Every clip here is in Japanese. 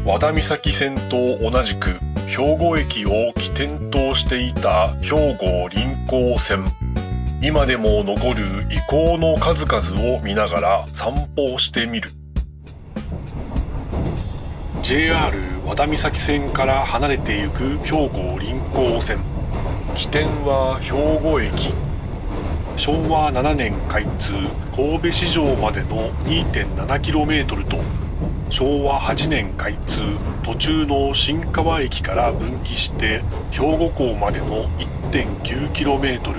和田岬線と同じく兵庫駅を起点としていた兵庫臨港線。今でも残る遺構の数々を見ながら散歩をしてみる。 JR 和田岬線から離れてゆく兵庫臨港線。起点は兵庫駅。昭和7年開通神戸市場までの 2.7km と昭和8年開通途中の新川駅から分岐して兵庫港までの 1.9km。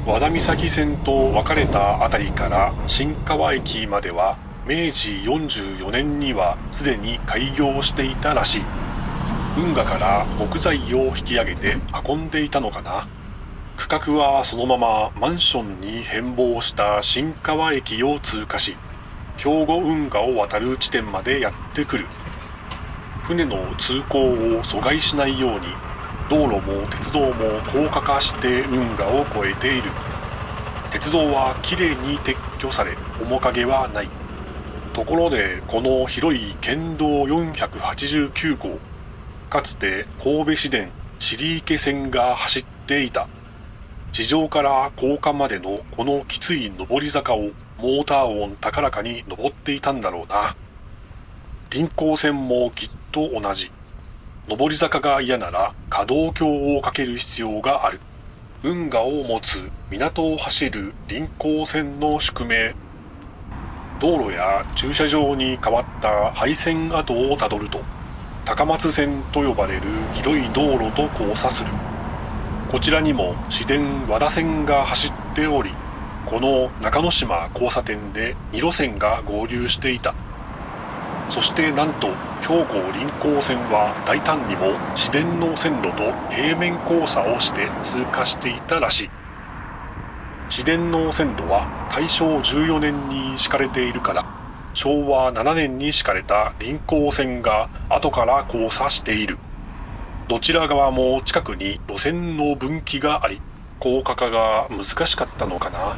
和田岬線と分かれたあたりから新川駅までは明治44年にはすでに開業していたらしい。運河から木材を引き上げて運んでいたのかな。区画はそのままマンションに変貌した新川駅を通過し、兵庫運河を渡る地点までやってくる。船の通行を阻害しないように道路も鉄道も高架化して運河を越えている。鉄道はきれいに撤去され面影はない。ところでこの広い県道489号、かつて神戸市電尻池線が走っていた。地上から高架までのこのきつい上り坂をモーター音高らかに登っていたんだろうな。臨港線もきっと同じ。上り坂が嫌なら可動橋をかける必要がある。運河を持つ港を走る臨港線の宿命。道路や駐車場に変わった廃線跡をたどると、高松線と呼ばれる広い道路と交差する。こちらにも市電和田線が走っており、この中之島交差点で2路線が合流していた。そしてなんと兵庫臨港線は大胆にも市電の線路と平面交差をして通過していたらしい。市電の線路は大正14年に敷かれているから、昭和7年に敷かれた臨港線が後から交差している。どちら側も近くに路線の分岐があり、高架化が難しかったのかな。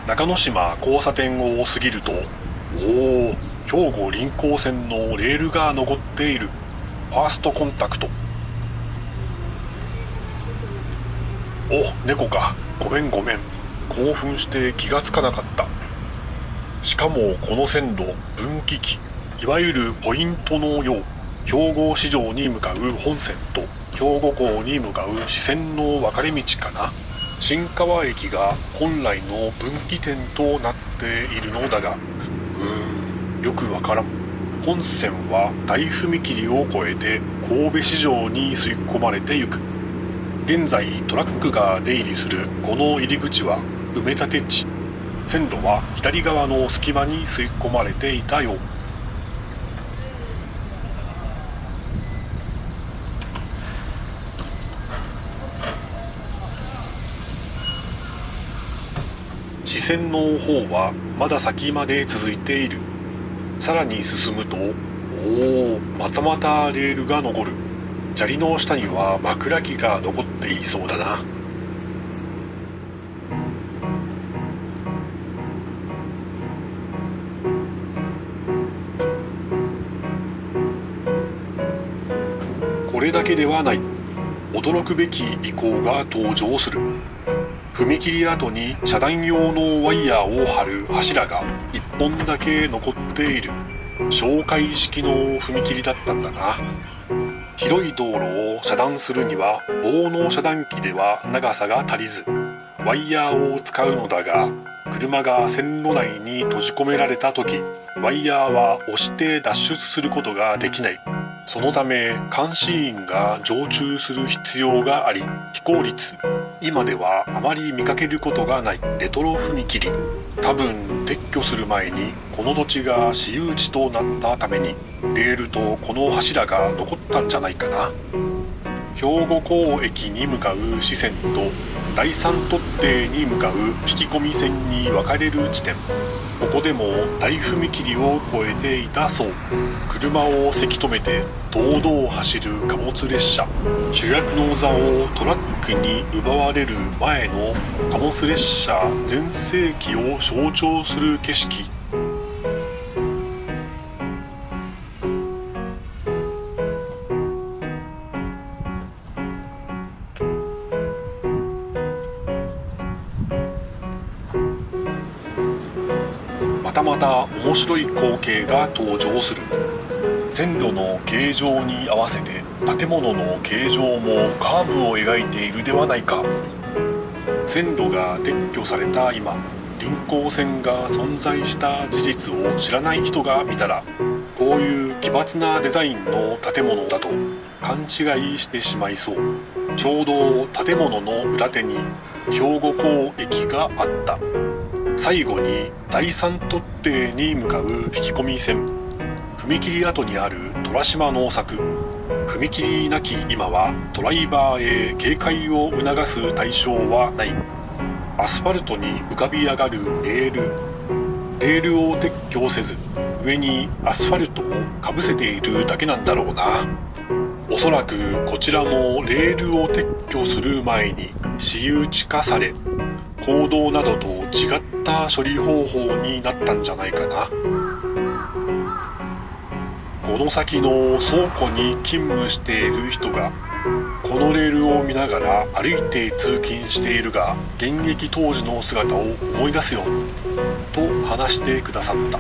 中之島交差点を過ぎると、おお、兵庫臨港線のレールが残っている。ファーストコンタクト。お、猫か。ごめん。興奮して気がつかなかった。しかもこの線路、分岐器、いわゆるポイントのよう。兵庫市場に向かう本線と兵庫港に向かう支線の分かれ道かな。新川駅が本来の分岐点となっているのだが、よくわからん。本線は大踏切を越えて神戸市場に吸い込まれてゆく。現在トラックが出入りするこの入り口は埋め立て地。線路は左側の隙間に吸い込まれていたよう。支線の方はまだ先まで続いている。さらに進むと、またまたレールが残る。砂利の下には枕木が残っていそうだな。これだけではない。驚くべき遺構が登場する。踏切跡に遮断用のワイヤーを張る柱が1本だけ残っている。哨戒式の踏切だったんだな。広い道路を遮断するには棒の遮断機では長さが足りず、ワイヤーを使うのだが、車が線路内に閉じ込められた時、ワイヤーは押して脱出することができない。そのため監視員が常駐する必要があり、非効率。今ではあまり見かけることがないレトロ踏切。多分撤去する前にこの土地が私有地となったために、レールとこの柱が残ったんじゃないかな。兵庫港駅に向かう支線と第三突堤に向かう引き込み線に分かれる地点。ここでも大踏切を越えていたそう。車をせき止めて堂々走る貨物列車。主役の座をトラックに奪われる前の貨物列車全盛期を象徴する景色。たまた面白い光景が登場する。線路の形状に合わせて建物の形状もカーブを描いているではないか。線路が撤去された今、臨港線が存在した事実を知らない人が見たら、こういう奇抜なデザインの建物だと勘違いしてしまいそう。ちょうど建物の裏手に兵庫港駅があった。最後に第三突堤に向かう引き込み線。踏切跡にある虎島農作。踏切なき今はドライバーへ警戒を促す対象はない。アスファルトに浮かび上がるレール。レールを撤去せず上にアスファルトをかぶせているだけなんだろうな。おそらくこちらもレールを撤去する前に私有地化され、公道などと違った処理方法になったんじゃないかな。この先の倉庫に勤務している人がこのレールを見ながら歩いて通勤しているが、現役当時の姿を思い出すよと話してくださった。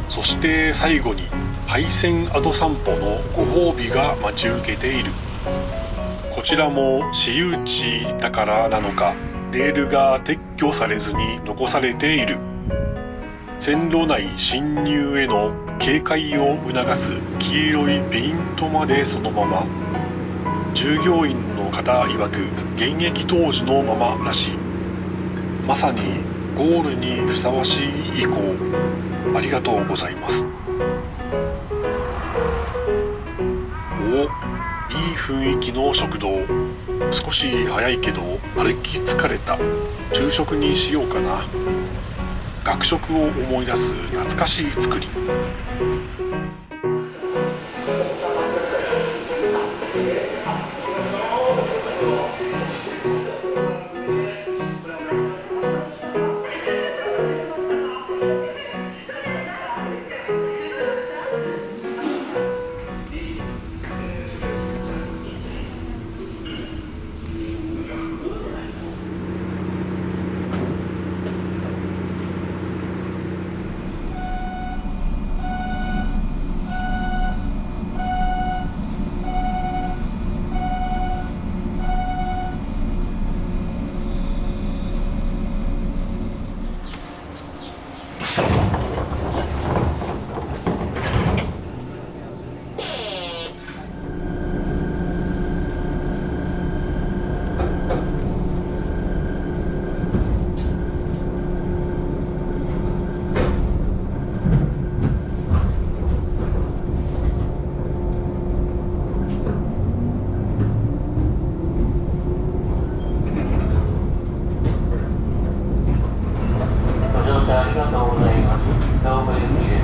そして最後に廃線跡散歩のご褒美が待ち受けている。こちらも私有地だからなのか、レールが撤去されずに残されている。線路内侵入への警戒を促す黄色いペイントまでそのまま。従業員の方曰く現役当時のままらしい。まさにゴールにふさわしい移行。ありがとうございます。お、いい雰囲気の食堂。少し早いけど歩き疲れた。昼食にしようかな。学食を思い出す懐かしい作り。ありがとうございます。どうもゆっくりです。